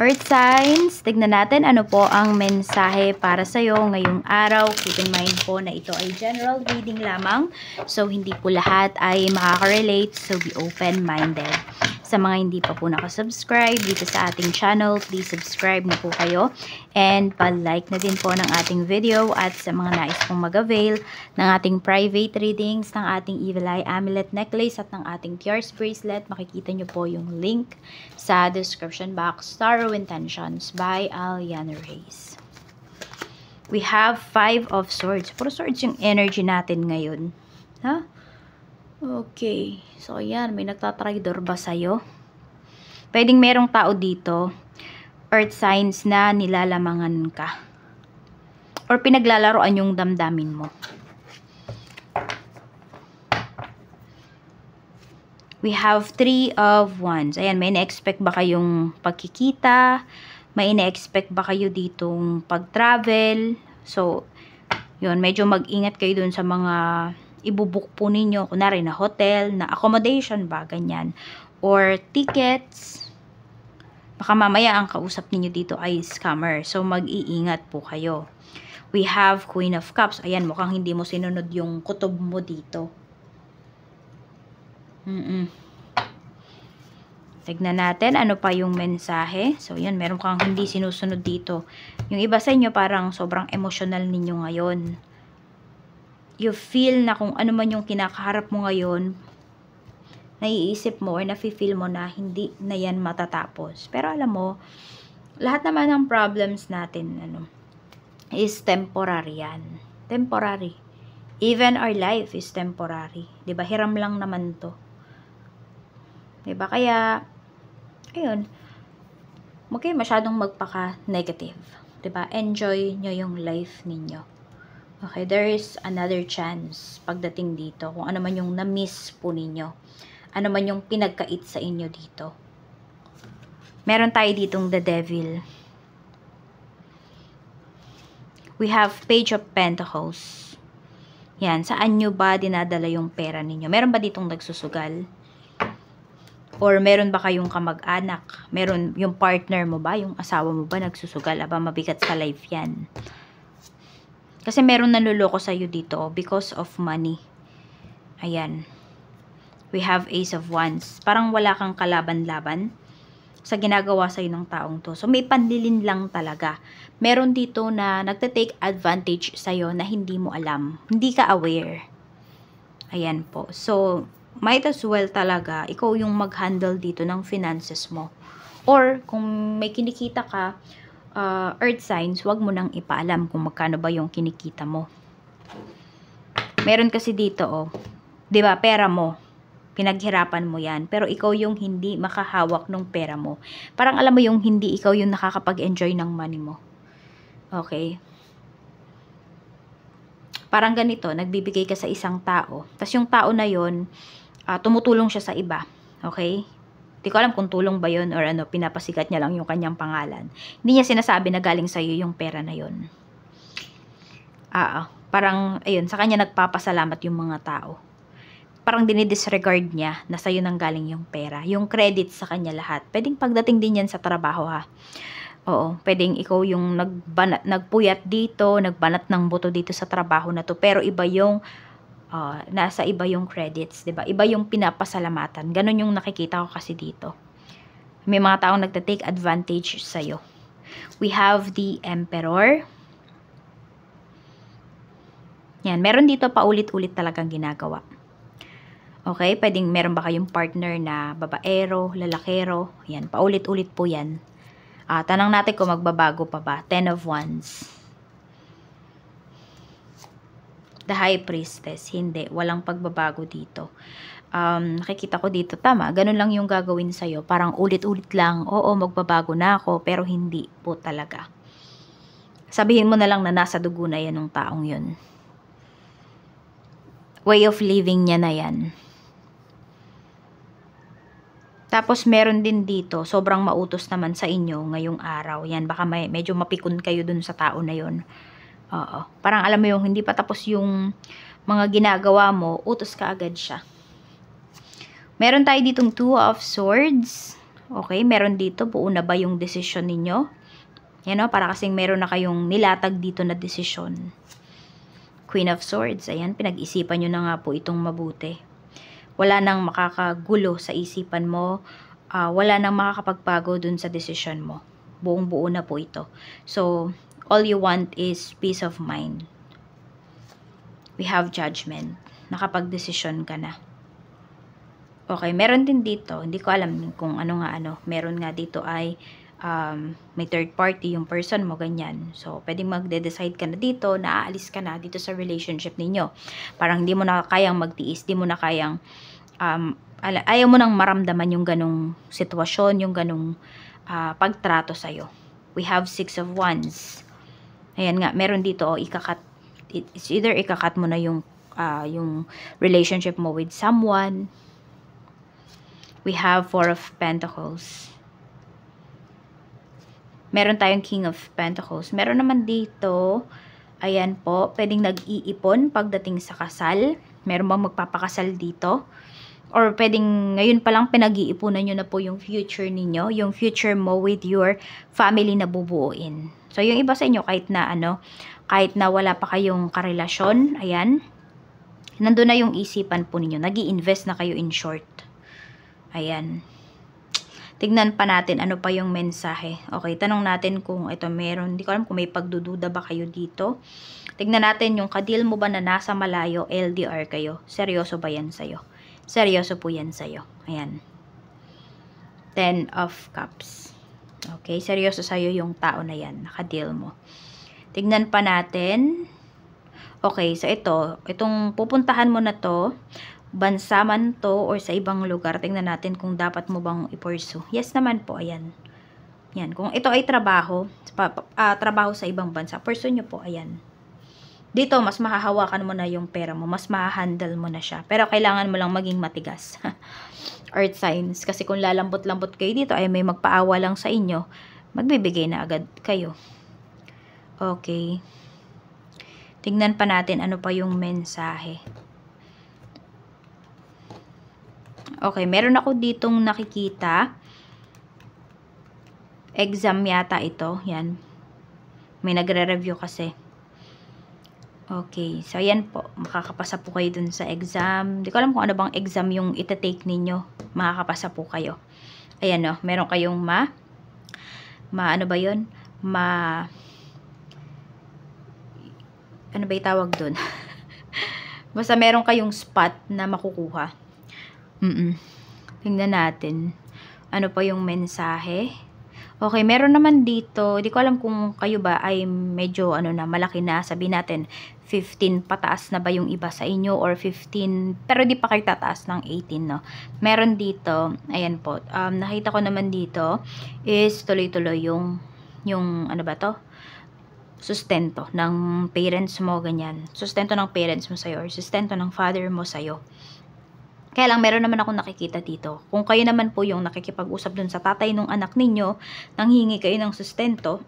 Earth signs, tignan natin ano po ang mensahe para sa'yo ngayong araw. Keep in mind po na ito ay general reading lamang. So, hindi po lahat ay makaka-relate. So, be open-minded. Sa mga hindi pa po nakasubscribe dito sa ating channel, please subscribe na po kayo. And pa-like na din po ng ating video. At sa mga nais pong mag-avail ng ating private readings, ng ating Evil Eye Amulet Necklace at ng ating Cures Bracelet, makikita nyo po yung link sa description box. Tarot Intentions by Aliana Reyes. We have 5 of Swords. Puro swords yung energy natin ngayon. Ha? Okay. So, ayan. May nagtatraidor ba sa'yo? Pwedeng merong tao dito, earth signs na nilalamangan ka. Or pinaglalaroan yung damdamin mo. We have 3 of Wands. Ayan, may na-expect ba kayong pagkikita? May na-expect ba kayo ditong pag-travel? So, yun, medyo mag-ingat kayo dun sa mga ibubuk po ninyo. Kunwari na hotel, na accommodation ba, ganyan. Or tickets. Baka mamaya ang kausap ninyo dito ay scammer. So, mag-iingat po kayo. We have Queen of Cups. Ayan, mukhang hindi mo sinunod yung kutob mo dito. Tignan natin ano pa yung mensahe. So, yun, meron kang hindi sinusunod dito. Yung iba sa inyo parang sobrang emotional ninyo ngayon. You feel na kung ano man yung kinakaharap mo ngayon, naiisip mo or nafe-feel mo na hindi na yan matatapos. Pero alam mo, lahat naman ng problems natin is temporary yan. Temporary. Even our life is temporary. 'Di ba? Hiram lang naman 'to. 'Di ba? Kaya ayun. Huwag kayo masyadong magpaka-negative. 'Di ba? Enjoy nyo yung life ninyo. Okay, there is another chance pagdating dito. Kung ano man yung na-miss po ninyo. Ano man yung pinagkait sa inyo dito. Meron tayo ditong the Devil. We have Page of Pentacles. Yan, saan nyo ba dinadala yung pera ninyo? Meron ba ditong nagsusugal? Or meron ba kayong kamag-anak? Meron yung partner mo ba? Yung asawa mo ba nagsusugal? Aba, mabigat sa life yan. Kasi meron nanluloko sa'yo dito because of money. Ayan. We have Ace of Wands. Parang wala kang kalaban-laban sa ginagawa sa'yo ng taong to. So, may panlilin lang talaga. Meron dito na nagte-take advantage sa'yo na hindi mo alam. Hindi ka aware. Ayan po. So, might as well talaga, ikaw yung mag-handle dito ng finances mo. Or, kung may kinikita ka, earth signs, wag mo nang ipaalam kung magkano ba yung kinikita mo. Meron kasi dito, 'di ba, pera mo. Pinaghirapan mo 'yan, pero ikaw yung hindi makahawak ng pera mo. Parang alam mo yung hindi ikaw yung nakakapag-enjoy ng money mo. Okay? Parang ganito, nagbibigay ka sa isang tao, tapos yung tao na yon tumutulong siya sa iba. Okay? Di ko alam kung tulong ba yun or pinapasikat niya lang yung kanyang pangalan. Hindi niya sinasabi na galing sa'yo yung pera na yun. Parang, ayun, sa kanya nagpapasalamat yung mga tao. Parang dinidisregard niya na sa'yo nang galing yung pera. Yung credit sa kanya lahat. Pwedeng pagdating din yan sa trabaho, ha. Oo, pwedeng ikaw yung nagpuyat dito, nagbanat ng buto dito sa trabaho na to. Pero iba yung nasa iba yung credits, 'di ba? Iba yung pinapasalamatan. Ganun yung nakikita ko kasi dito. May mga taong nagte-take advantage sa iyo. We have the Emperor. Yan, meron dito paulit-ulit talagang ginagawa. Okay, pwedeng meron ba kayong partner na babaero, lalakero? Yan, paulit-ulit po yan. Tanong natin kung magbabago pa ba. 10 of Wands. The High Priestess, hindi, walang pagbabago dito. Nakikita ko dito, tama, ganun lang yung gagawin sa'yo. Parang ulit-ulit lang, oo, magbabago na ako, pero hindi po talaga. Sabihin mo na lang na nasa dugo na yan ng taong yun. Way of living niya na yan. Tapos meron din dito, sobrang mautos naman sa inyo ngayong araw. Yan, baka medyo mapikon kayo dun sa tao na yun. Oo. Parang alam mo yung hindi pa tapos yung mga ginagawa mo, utos ka agad siya. Meron tayo ditong 2 of Swords. Okay, meron dito, buo na ba yung desisyon ninyo? Yan o, para kasing meron na kayong nilatag dito na desisyon. Queen of Swords, ayan, pinag-isipan nyo na nga po itong mabuti. Wala nang makakagulo sa isipan mo, wala nang makakapagbago dun sa desisyon mo. Buong-buo na po ito. So, all you want is peace of mind. We have Judgment. Nakapag-desisyon ka na. Okay, meron din dito, hindi ko alam kung ano nga ano, meron nga dito ay may third party yung person mo, ganyan. So, pwedeng magde-decide ka na dito, naaalis ka na dito sa relationship ninyo. Parang hindi mo na kayang magtiis, hindi mo na kayang, ayaw mo nang maramdaman yung ganong sitwasyon, yung ganong pagtrato sa'yo. We have 6 of Wands. Ayan nga, meron dito, it's either ikakat mo na yung relationship mo with someone. We have 4 of Pentacles. Meron tayong King of Pentacles. Meron naman dito, ayan po, pwedeng nag-iipon pagdating sa kasal. Meron bang magpapakasal dito? Or pwedeng ngayon pa lang pinag-iipunan nyo na po yung future ninyo, yung future mo with your family na bubuuin. So, yung iba sa inyo, kahit na wala pa kayong karelasyon, ayan, nandun na yung isipan po ninyo. Nag-i-invest na kayo in short. Ayan. Tignan pa natin ano pa yung mensahe. Okay, tanong natin kung ito meron. Hindi ko alam kung may pagdududa ba kayo dito. Tignan natin yung kadil mo ba na nasa malayo, LDR kayo. Seryoso ba yan sa'yo? Seryoso po yan sa'yo. Ayan. 10 of Cups. Okay, seryoso sa'yo yung tao na yan. Nakadil mo. Tignan pa natin. Okay, so itong pupuntahan mo na to, bansa man to or sa ibang lugar, tingnan natin kung dapat mo bang i-pursue. Yes naman po, ayan. Yan, kung ito ay trabaho sa ibang bansa, pursue nyo po, ayan. Dito, mas mahahawakan mo na yung pera mo, mas mahahandle mo na siya. Pero kailangan mo lang maging matigas. Earth signs, kasi kung lalambot-lambot kayo dito, ay may magpaawa lang sa inyo, magbibigay na agad kayo. Okay. Tingnan pa natin ano pa yung mensahe. Okay, meron ako ditong nakikita. Exam yata ito. Yan. May nagre-review kasi. Okay, so yan po. Makakapasa po kayo dun sa exam. Hindi ko alam kung ano bang exam yung itatake ninyo. Makakapasa po kayo. Ayan o, meron kayong ano ba yun? Ano ba yung tawag dun? Basta meron kayong spot na makukuha. Tingnan natin. Ano pa yung mensahe? Okay, meron naman dito. Di ko alam kung kayo ba ay medyo malaki na. Sabihin natin, 15 pataas na ba yung iba sa inyo or 15, pero di pa kayo tataas ng 18, no? Meron dito, ayan po. Nakita ko naman dito is tuloy-tuloy yung ano ba to? Sustento ng parents mo, ganyan. Sustento ng parents mo sa'yo or sustento ng father mo sa'yo. Kaya lang, meron naman ako nakikita dito. Kung kayo naman po yung nakikipag-usap dun sa tatay ng anak ninyo, nanghingi kayo ng sustento,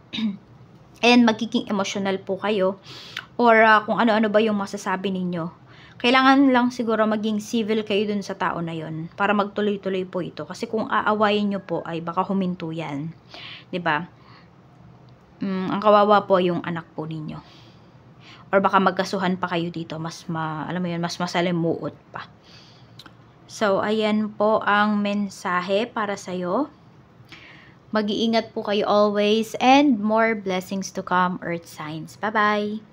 and magiging emotional po kayo, or kung ano-ano ba yung masasabi ninyo, kailangan lang siguro maging civil kayo dun sa tao na yon para magtuloy-tuloy po ito. Kasi kung aawayin nyo po, ay baka huminto yan. 'Di ba? Ang kawawa po yung anak po ninyo. Or baka magkasuhan pa kayo dito, alam mo yun, mas masalimuot pa. So, ayan po ang mensahe para sa'yo. Mag-iingat po kayo always and more blessings to come, Earth signs. Bye-bye!